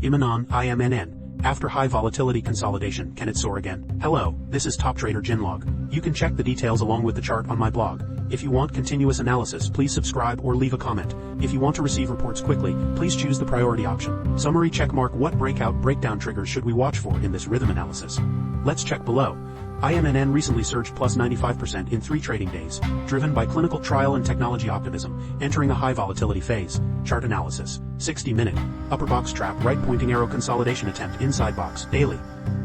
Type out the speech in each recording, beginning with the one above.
Imunon, IMNN. After high volatility consolidation, can it soar again? Hello, this is TopTrader Jinlog. You can check the details along with the chart on my blog. If you want continuous analysis, please subscribe or leave a comment. If you want to receive reports quickly, please choose the priority option. Summary checkmark. What breakdown triggers should we watch for in this rhythm analysis? Let's check below. IMNN recently surged plus 95% in 3 trading days, driven by clinical trial and technology optimism, entering a high volatility phase. Chart analysis. 60-minute. Upper box trap, right pointing arrow consolidation attempt, inside box, daily.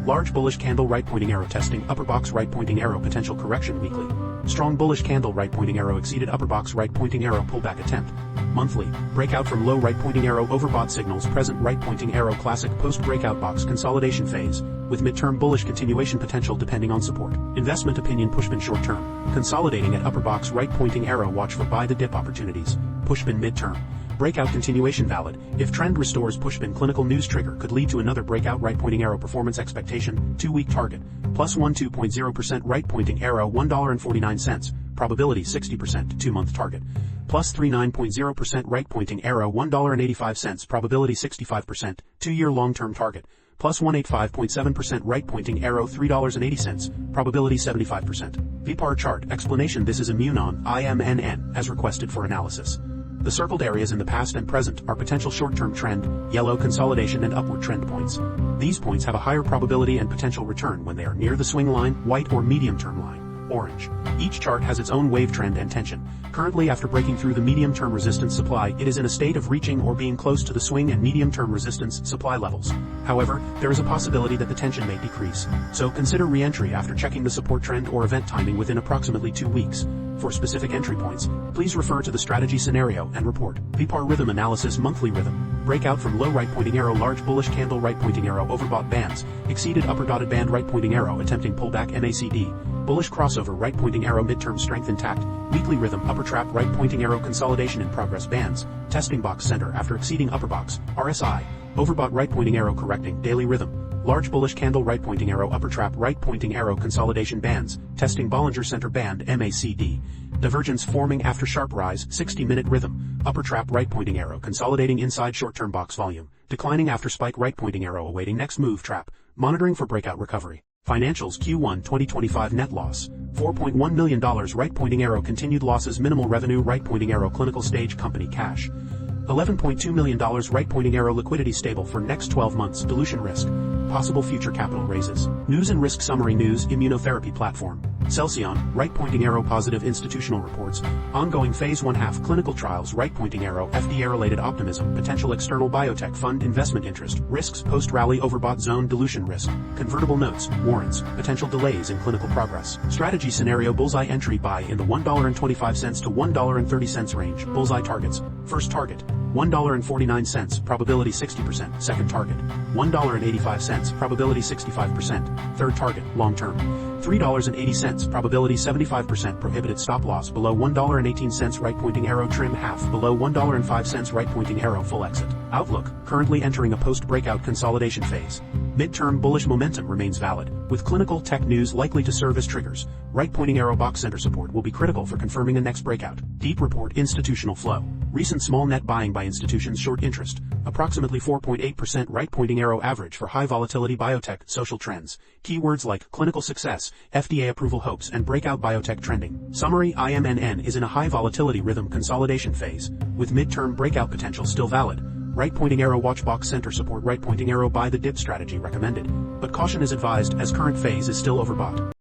Large bullish candle, right pointing arrow testing, upper box right pointing arrow, potential correction, weekly. Strong bullish candle, right pointing arrow exceeded, upper box right pointing arrow, pullback attempt. Monthly. Breakout from low, right pointing arrow, overbought signals, present, right pointing arrow, classic post-breakout box consolidation phase, with midterm bullish continuation potential depending on support. Investment opinion, pushpin short term. Consolidating at upper box right pointing arrow, watch for buy the dip opportunities. Pushpin midterm. Breakout continuation valid. If trend restores, pushpin clinical news trigger could lead to another breakout, right pointing arrow performance expectation, 2-week target. Plus 12.0% right pointing arrow, $1.49, probability 60%, 2-month target. Plus 39.0% right pointing arrow, $1.85, probability 65%, 2-year long-term target. Plus 185.7% right pointing arrow, $3.80, probability 75%. VPAR chart explanation. This is Imunon, IMNN, as requested for analysis. The circled areas in the past and present are potential short-term trend, yellow consolidation and upward trend points. These points have a higher probability and potential return when they are near the swing line, white, or medium-term line, orange. Each chart has its own wave trend and tension. Currently, after breaking through the medium-term resistance supply, it is in a state of reaching or being close to the swing and medium-term resistance supply levels. However, there is a possibility that the tension may decrease. So consider re-entry after checking the support trend or event timing within approximately 2 weeks. For specific entry points, please refer to the strategy scenario and report. VPAR rhythm analysis. Monthly rhythm. Breakout from low, right pointing arrow, large bullish candle, right pointing arrow, overbought bands, exceeded upper dotted band, right pointing arrow, attempting pullback, MACD. Bullish crossover, right pointing arrow, midterm strength intact. Weekly rhythm, upper trap, right pointing arrow, consolidation in progress, bands, testing box center after exceeding upper box, RSI. Overbought, right pointing arrow, correcting, daily rhythm. Large bullish candle, right pointing arrow, upper trap, right pointing arrow, consolidation, bands, testing Bollinger Center Band, MACD. Divergence forming after sharp rise, 60-minute rhythm. Upper trap, right pointing arrow, consolidating inside short-term box volume. Declining after spike, right pointing arrow, awaiting next move, trap. Monitoring for breakout recovery. Financials. Q1 2025 net loss, $4.1 million, right pointing arrow, continued losses, minimal revenue, right pointing arrow, clinical stage company cash. $11.2 million, right pointing arrow, liquidity stable for next 12 months, dilution risk, possible future capital raises. News and risk summary. News, immunotherapy platform. Celsion, right pointing arrow, positive institutional reports, ongoing phase 1/2 clinical trials, right pointing arrow, FDA related optimism, potential external biotech fund investment interest, risks, post-rally overbought zone, dilution risk, convertible notes, warrants, potential delays in clinical progress. Strategy scenario. Bullseye entry, buy in the $1.25 to $1.30 range. Bullseye targets. First target, $1.49, probability 60%. Second target, $1.85, probability 65%. Third target, long term, $3.80, probability 75%. Prohibited stop loss below $1.18, right pointing arrow, trim half below $1.05, right pointing arrow, full exit. Outlook, currently entering a post-breakout consolidation phase. Midterm bullish momentum remains valid, with clinical tech news likely to serve as triggers. Right pointing arrow, box center support will be critical for confirming a next breakout. Deep report, institutional flow. Recent small net buying by institutions, short interest, approximately 4.8% right pointing arrow average for high volatility biotech, social trends. Keywords like clinical success, FDA approval hopes, and breakout biotech trending. Summary. IMNN is in a high volatility rhythm consolidation phase, with midterm breakout potential still valid. Right pointing arrow, watch box center support, right pointing arrow, buy the dip strategy recommended, but caution is advised as current phase is still overbought.